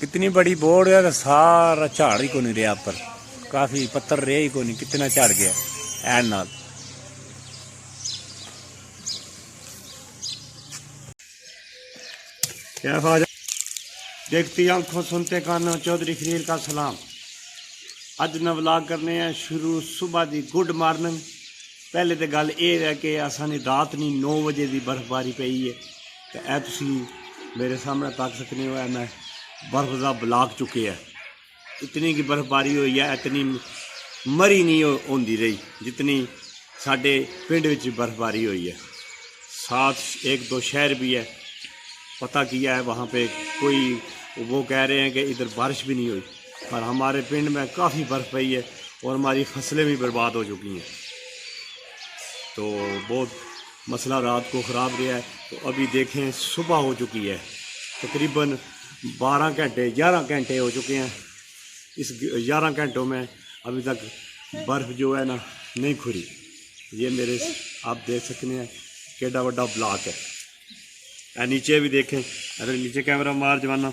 कितनी बड़ी बोर्ड है तो सारा झाड़ ही को नहीं रहा पर काफी पत्थर रहे ही को नहीं कितना झाड़ गया ऐन नाल। क्या फायदा देखती आंखों सुनते कानों चौधरी खलील का सलाम। अज न व्लॉग करने हैं शुरू सुबह की गुड मॉर्निंग। पहले तो गल ये है कि असानी रात नहीं 9 बजे की बर्फबारी पई है तो यह तुसी मेरे सामने तक सकते हो। मैं बर्फ का ब्लॉक चुके है। इतनी की बर्फबारी हुई है इतनी मरी नहीं होती रही जितनी साढ़े पिंड विच बर्फबारी हुई है। साथ एक दो शहर भी है पता किया है वहाँ पे कोई वो कह रहे हैं कि इधर बारिश भी नहीं हुई पर हमारे पिंड में काफ़ी बर्फ़ पई है और हमारी फसलें भी बर्बाद हो चुकी हैं। तो बहुत मसला रात को ख़राब रहा है। तो अभी देखें सुबह हो चुकी है तकरीबन 12 घंटे 11 घंटे हो चुके हैं। इस 11 घंटों में अभी तक बर्फ़ जो है ना नहीं खुरी। ये मेरे आप देख सकते हैं केड़ा बड़ा ब्लॉक है। नीचे भी देखें अगर नीचे कैमरा मार जवाना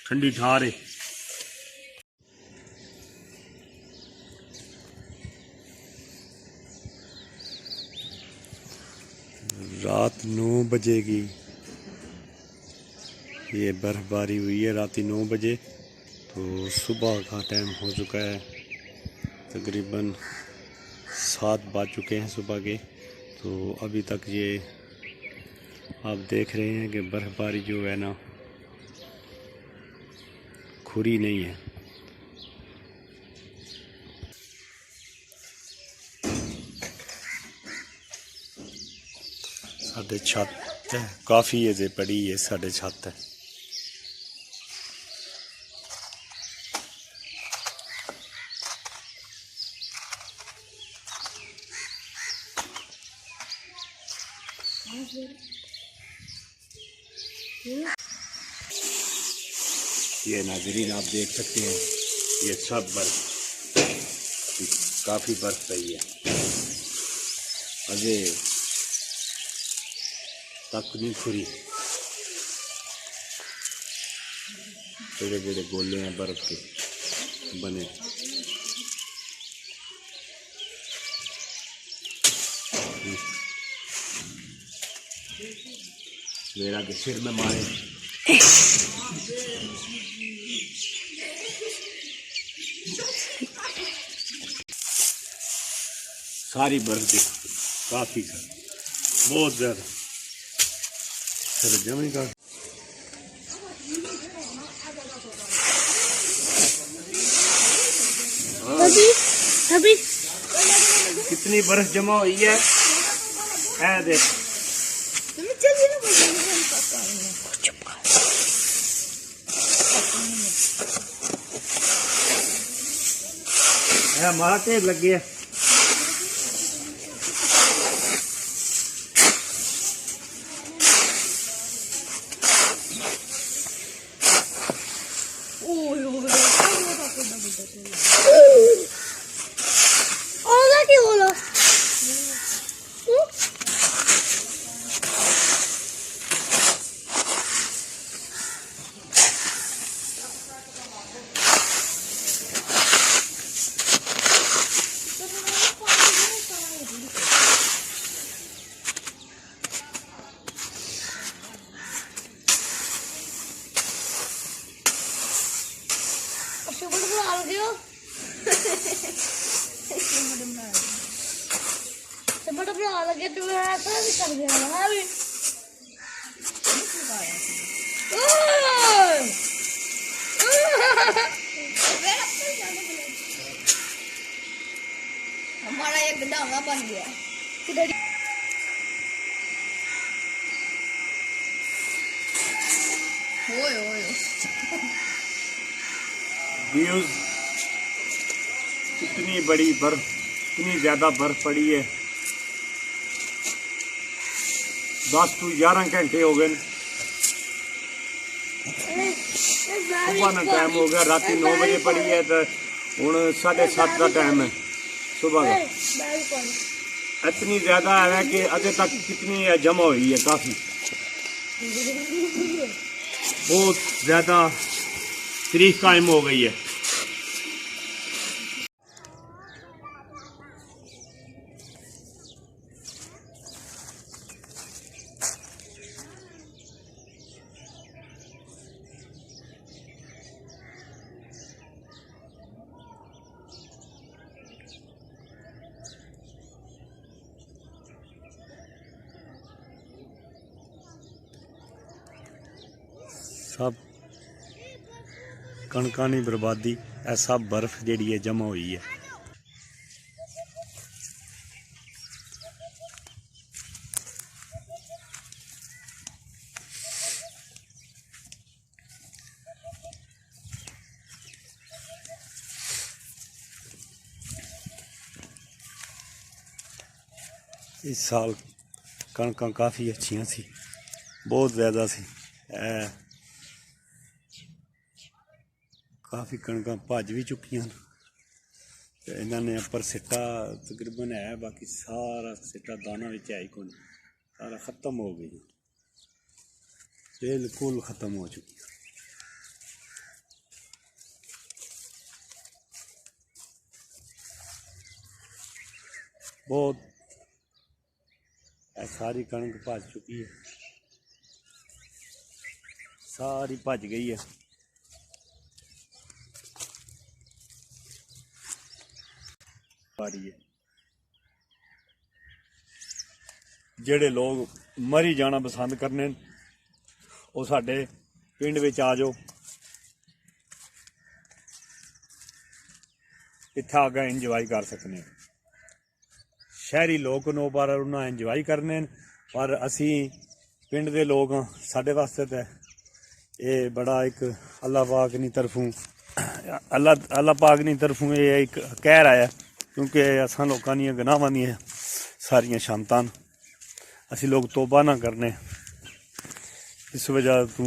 ठंडी ठार है। रात 9 बजे की ये बर्फबारी हुई है रात 9 बजे। तो सुबह का टाइम हो चुका है तकरीबन 7 बज चुके हैं सुबह के। तो अभी तक ये आप देख रहे हैं कि बर्फबारी जो है ना खुरी नहीं है। साढ़े छत है काफ़ी अजे पड़ी है साढ़े छत है। ये नाज़रीन आप देख सकते हैं ये सब बर्फ काफ़ी बर्फ पई है अजे तक नहीं खुरी। बड़े बड़े गोले हैं बर्फ के बने। मेरा के सिर में मारे सारी बर्फ काफ़ी बहुत ज़्यादा सर जमी का। अभी कितनी बर्फ जमा हुई है ऐ देख। हमारा ढेर लगे है। बड़ा बड़ा लगे तो मैं तो भी कर दिया ना अभी। हमारा एक डांगा बन गया। ओए ओए व्यूज इतनी बड़ी बर्फ इतनी ज़्यादा बर्फ पड़ी है 10 to 11 घंटे हो गए। सुबह का टाइम हो गया रात 9 बजे पड़ी है तो हूँ 7:30 का टाइम है सुबह का। इतनी ज़्यादा है कि अजे तक कितनी जमा हुई है काफ़ी। बहुत ज़्यादा तारीख कायम हो गई है। सब कणकां दी बर्बादी, ਇਹ सब बर्फ ਜਿਹੜੀ है जमा हुई है। इस साल कणकां काफ़ी अच्छियां सी, बहुत ज़्यादा सी। काफ़ी कणकां भज भी चुकियां ते इन्होंने उपर सिट्टा तकरीबन है, बाकी सारा सिट्टा दाना विच है ही कोई, सारा ख़त्म हो गई, बिल्कुल ख़त्म हो चुकी। बहुत सारी कणक भज चुकी है, सारी भज गई है। ਜਿਹੜੇ ਲੋग मरी जाना पसंद करने वो साडे पिंड विच आ जाओ, इत्थे आके इंजॉय कर सकने। शहरी लोग नो पर उन्हें इंजॉय करने, पर असी पिंड दे लोग हाँ, साडे वास्ते तो ये बड़ा एक अल्लाह पाक दी तरफों अल्लाह पाक दी तरफों ये एक कहर आया, क्योंकि असां लोकां दियां गुनाहां दियां सारियां शामतां असी लोग तौबा ना करने, इस वजह तू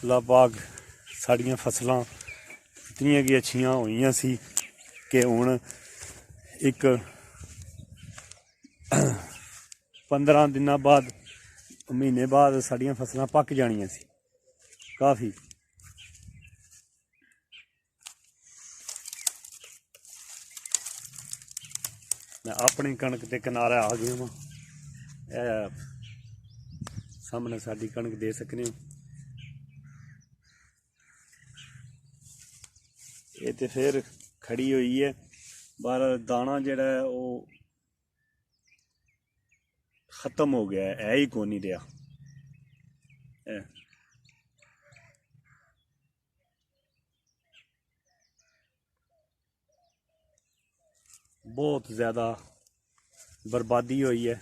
अल्लाह पाक साड़ियां फसलां इतनियां कि अच्छियां होईयां सी कि हुण एक 15 दिनां बाद, महीने बाद साड़ियां फसलां पक जानियां सी काफ़ी। मैं अपनी कणक के किनारे आ गया वां, सामने साड़ी कणक दे सकने हो। ये तो फिर खड़ी हुई है, पर दाना जड़ा है वो खत्म हो गया है ही कोई नहीं रहा। बहुत ज़्यादा बर्बादी हुई है।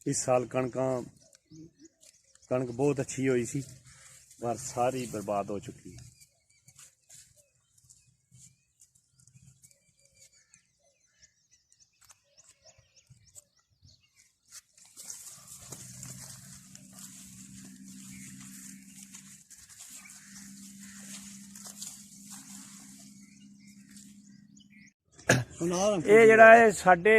इस साल कणक बहुत अच्छी हुई सी, पर सारी बर्बाद हो चुकी है। ये जड़ा है साडे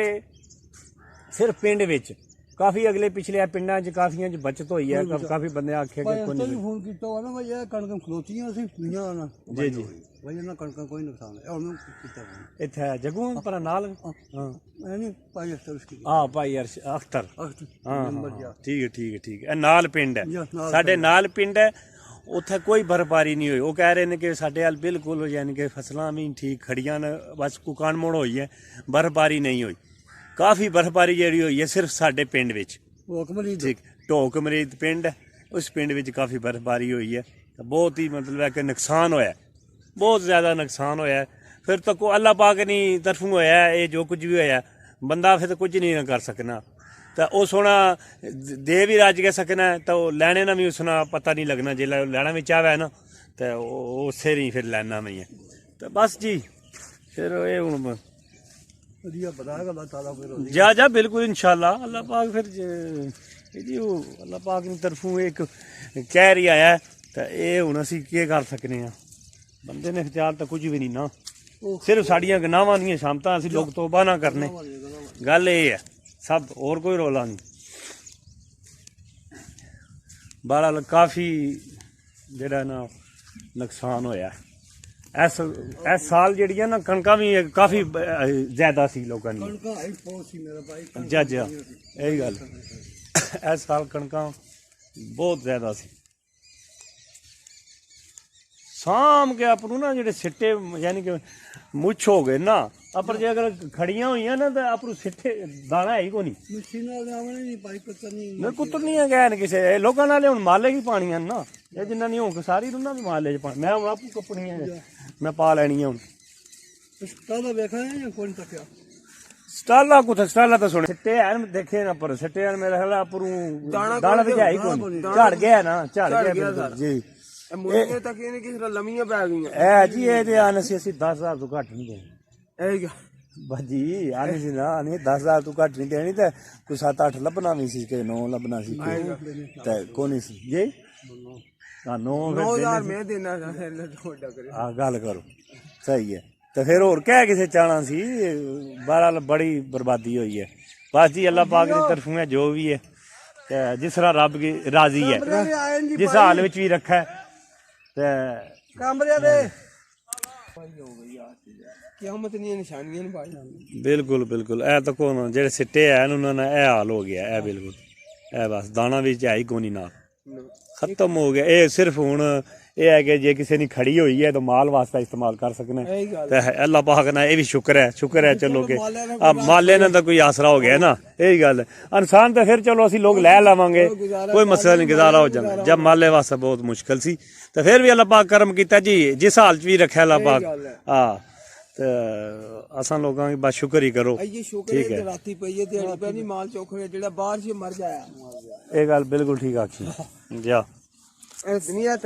सिर्फ पिंड विच काफ़ी अगले पिछले पिंडा च काफिया च बचत हुई है, काफ़ी बंदे आखे कि कोई नहीं फोन किया ना भाई ये कणक खलोतियां सी पीआं ना जी जी भाई ना कणक कोई नुकसान है और मैं किया इत्थे जगू पर नाल हां नहीं भाई अख्तर उसकी हां भाई अख्तर हां ठीक है ठीक है नाल पिंड है साडे नाल पिंड है, उत्थे कोई बर्फबारी नहीं हुई। वो कह रहे हैं कि साडे हाल बिल्कुल यानी कि फसलां भी ठीक खड़ियां न, बस कुकान मोड़ हुई है, बर्फबारी नहीं हुई। काफ़ी बर्फबारी जी हुई है सिर्फ साडे पिंड विच, ठीक ढोक मरीद पिंड है, उस पिंड विच काफ़ी बर्फबारी हुई है, तो बहुत ही मतलब है कि नुकसान होया, बहुत ज़्यादा नुकसान होया। फिर तो अल्लाह पाक दी तरफों होया ये जो कुछ भी होया, बंदा फिर कुछ नहीं कर सकना। ਤਾਂ ਉਹ ਸੋਨਾ ਦੇ ਵੀ ਰੱਜ ਕੇ ਸਕਣਾ ਤਾਂ ਉਹ ਲੈਣੇ ਨਾ ਵੀ ਉਸ ਨਾਲ ਪਤਾ ਨਹੀਂ ਲੱਗਣਾ ਜੇ ਲੈਣਾ ਵੀ ਚਾਹਵੇ ਨਾ ਤਾਂ ਉਹ ਉਸੇ ਨਹੀਂ ਫਿਰ ਲੈਣਾ ਨਹੀਂ ਹੈ ਤਾਂ ਬਸ ਜੀ ਫਿਰ ਇਹ ਹੁਣ ਵਧੀਆ ਬਤਾਏਗਾ ਅੱਲਾਹ ਤਾਲਾ ਫਿਰ ਉਹਦੀ ਜਾ ਬਿਲਕੁਲ ਇਨਸ਼ਾਅੱਲਾ ਅੱਲਾਹ ਪਾਕ ਫਿਰ ਜੀ ਉਹ ਅੱਲਾਹ ਪਾਕ ਦੀ ਤਰਫੋਂ ਇੱਕ ਕਹਿ ਰਹੀ ਆਇਆ ਤਾਂ ਇਹ ਹੁਣ ਅਸੀਂ ਕੀ ਕਰ ਸਕਨੇ ਆ ਬੰਦੇ ਨੇ ਇਖਤਿਆਰ ਤਾਂ ਕੁਝ ਵੀ ਨਹੀਂ ਨਾ ਸਿਰਫ ਸਾਡੀਆਂ ਗੁਨਾਹਾਂ ਦੀਆਂ ਸ਼ਾਮਤਾਂ ਅਸੀਂ ਲੋਕ ਤੋਬਾ ਨਾ ਕਰਨੇ ਗੱਲ ਇਹ ਹੈ ਸਭ ਹੋਰ ਕੋਈ ਰੋਲਾ ਨਹੀਂ ਬਹਰਾਲ ਕਾਫੀ ਜਿਹੜਾ ਨਾ ਨੁਕਸਾਨ ਹੋਇਆ ਇਸ ਸਾਲ ਜਿਹੜੀਆਂ ਨਾ ਕਣਕਾਂ ਵੀ ਕਾਫੀ ਜ਼ਿਆਦਾ ਸੀ ਲੋਕਾਂ ਦੀ ਕਣਕਾਂ ਇੱਕ ਬਹੁਤ ਸੀ ਮੇਰਾ ਭਾਈ ਜੱਜ ਇਹੀ ਗੱਲ ਇਸ ਸਾਲ ਕਣਕਾਂ ਬਹੁਤ ਜ਼ਿਆਦਾ ਸੀ ਸਾਂਭ ਕੇ ਆਪ ਨੂੰ ਨਾ ਜਿਹੜੇ ਸਿੱਟੇ ਯਾਨੀ ਕਿ ਮੁੱਛ ਹੋ ਗਏ ਨਾ ਪਰ ਜੇ ਅਗਰ ਖੜੀਆਂ ਹੋਈਆਂ ਨਾ ਤਾਂ ਆਪ ਨੂੰ ਸਿੱਟੇ ਦਾਣਾ ਹੈ ਹੀ ਕੋਈ ਨਹੀਂ ਮਸ਼ੀਨਾਂ ਦੇ ਆਵਣੇ ਨਹੀਂ ਭਾਈ ਕੁੱਤਰ ਨਹੀਂ ਮੈਂ ਕੁੱਤਰਨੀਆਂ ਗਏ ਕਿਸੇ ਲੋਕਾਂ ਨਾਲੇ ਹੁਣ ਮਾਲੇ ਹੀ ਪਾਣੀਆਂ ਨਾ ਇਹ ਜਿੰਨਾ ਨਹੀਂ ਹੋਂ ਸਾਰੀ ਉਹਨਾਂ ਵੀ ਮਾਲੇ ਚ ਪਾਣੀ ਮੈਂ ਹੁਣ ਆਪੂ ਕੱਪਣੀਆਂ ਮੈਂ ਪਾ ਲੈਣੀਆਂ ਹੁਣ ਸਟਾਲਾ ਵੇਖਿਆ ਜਾਂ ਕੋਈ ਤੱਕਿਆ ਸਟਾਲਾ ਤਾਂ ਸੁਣ ਸਿੱਟੇ ਹਨ ਦੇਖੇ ਨਾ ਪਰ ਸਿੱਟੇ ਹਨ ਮੇਰੇ ਖਿਆਲ ਆਪਰੂ ਦਾਣਾ ਤੇ ਹੈ ਹੀ ਕੋਈ ਝੜ ਗਿਆ ਨਾ ਝੜ ਗਿਆ ਜੀ ਮੁਰਗੇ ਤੱਕ ਇਹਨੇ ਕਿਸੇ ਦਾ ਲੰਮੀਆਂ ਪੈ ਗਈਆਂ ਐ ਜੀ ਇਹ ਤੇ ਆਨ ਅਸੀਂ 10000 ਤੋਂ ਘੱਟ ਨਹੀਂ ਦੇਣੀ ਇਹ ਬਾਜੀ ਆਨੇ ਸੀ ਨਾ ਨਹੀਂ 10000 ਤੋਂ ਘੱਟ ਨਹੀਂ ਦੇਣੀ ਤੇ ਕੋਈ 7-8 ਲੱਭਣਾ ਵੀ ਸੀ ਕਿ 9 ਲੱਭਣਾ ਸੀ ਤੇ ਕੋਈ ਨਹੀਂ ਸੀ ਜੀ ਨਾ 9000 ਮੈਂ ਦੇਣਾ ਤੁਹਾਡਾ ਕਰੇ ਆ ਗੱਲ ਕਰੋ ਸਹੀ ਹੈ ਤੇ ਫਿਰ ਹੋਰ ਕਹਿ ਕਿਸੇ ਚਾਹਣਾ ਸੀ ਬਹਰਾਲ ਬੜੀ ਬਰਬਾਦੀ ਹੋਈ ਹੈ ਬਸ ਜੀ ਅੱਲਾਹ ਪਾਕ ਦੀ ਤਰਫੋਂ ਹੈ ਜੋ ਵੀ ਹੈ ਤੇ ਜਿਸ ਤਰ੍ਹਾਂ ਰੱਬ ਕੀ ਰਾਜ਼ੀ ਹੈ ਜਿਸ ਹਾਲ ਵਿੱਚ ਵੀ ਰੱਖਾ ਤੇ ਕਮਰਿਆਂ ਦੇ ਕਿਆਮਤ ਦੀਆਂ ਨਿਸ਼ਾਨੀਆਂ ਨੇ ਭਾਈ ਬਿਲਕੁਲ ਇਹ ਤਾਂ ਕੋਣ ਜਿਹੜੇ ਸਿੱਟੇ ਆ ਉਹਨਾਂ ਨਾਲ ਇਹ ਹਾਲ ਹੋ ਗਿਆ ਇਹ ਬਿਲਕੁਲ ਇਹ ਬਸ ਦਾਣਾ ਵਿੱਚ ਹੈ ਹੀ ਕੋਈ ਨਾ ਖਤਮ ਹੋ ਗਿਆ ਇਹ ਸਿਰਫ ਹੁਣ ਇਹ ਹੈ ਕਿ ਜੇ ਕਿਸੇ ਨੇ ਖੜੀ ਹੋਈ ਹੈ ਤਾਂ ਮਾਲ ਵਾਸਤੇ ਇਸਤੇਮਾਲ ਕਰ ਸਕਣਾ ਤੇ ਅੱਲਾਹ ਪਾਕ ਨਾਲ ਇਹ ਵੀ ਸ਼ੁਕਰ ਹੈ ਚਲੋ ਕਿ ਮਾਲੇ ਨਾਲ ਤਾਂ ਕੋਈ ਆਸਰਾ ਹੋ ਗਿਆ ਨਾ ਇਹੀ ਗੱਲ ਇਨਸਾਨ ਤਾਂ ਫਿਰ ਚਲੋ ਅਸੀਂ ਲੋਕ ਲੈ ਲਵਾਂਗੇ ਕੋਈ ਮਸਲਾ ਨਹੀਂ ਗੁਜ਼ਾਰਾ ਹੋ ਜਾਣਾ ਜਦ ਮਾਲੇ ਵਾਸਤੇ ਬਹੁਤ ਮੁਸ਼ਕਲ ਸੀ ਤਾਂ ਫਿਰ ਵੀ ਅੱਲਾਹ ਪਾਕ ਕਰਮ ਕੀਤਾ ਜੀ ਜਿਸ ਹਾਲ 'ਚ ਵੀ ਰੱਖਿਆ ਅੱਲਾਹ ਪਾਕ ਹਾਂ ਤੇ ਅਸਾਂ ਲੋਕਾਂ ਦੀ ਬਸ ਸ਼ੁਕਰ ਹੀ ਕਰੋ ਇਹ ਸ਼ੁਕਰ ਹੈ ਕਿ ਰਾਤੀ ਪਈਏ ਤੇ ਅੜੀ ਪੈਣੀ ਮਾਲ ਚੋਖੜੇ ਜਿਹੜਾ ਬਾਹਰ ਸੀ ਮਰ ਜਾਇਆ ਇਹ ਗੱਲ ਬਿਲਕੁਲ ਠੀਕ ਆਖੀ ਜਾ ਇਹ ਦੁਨੀਆ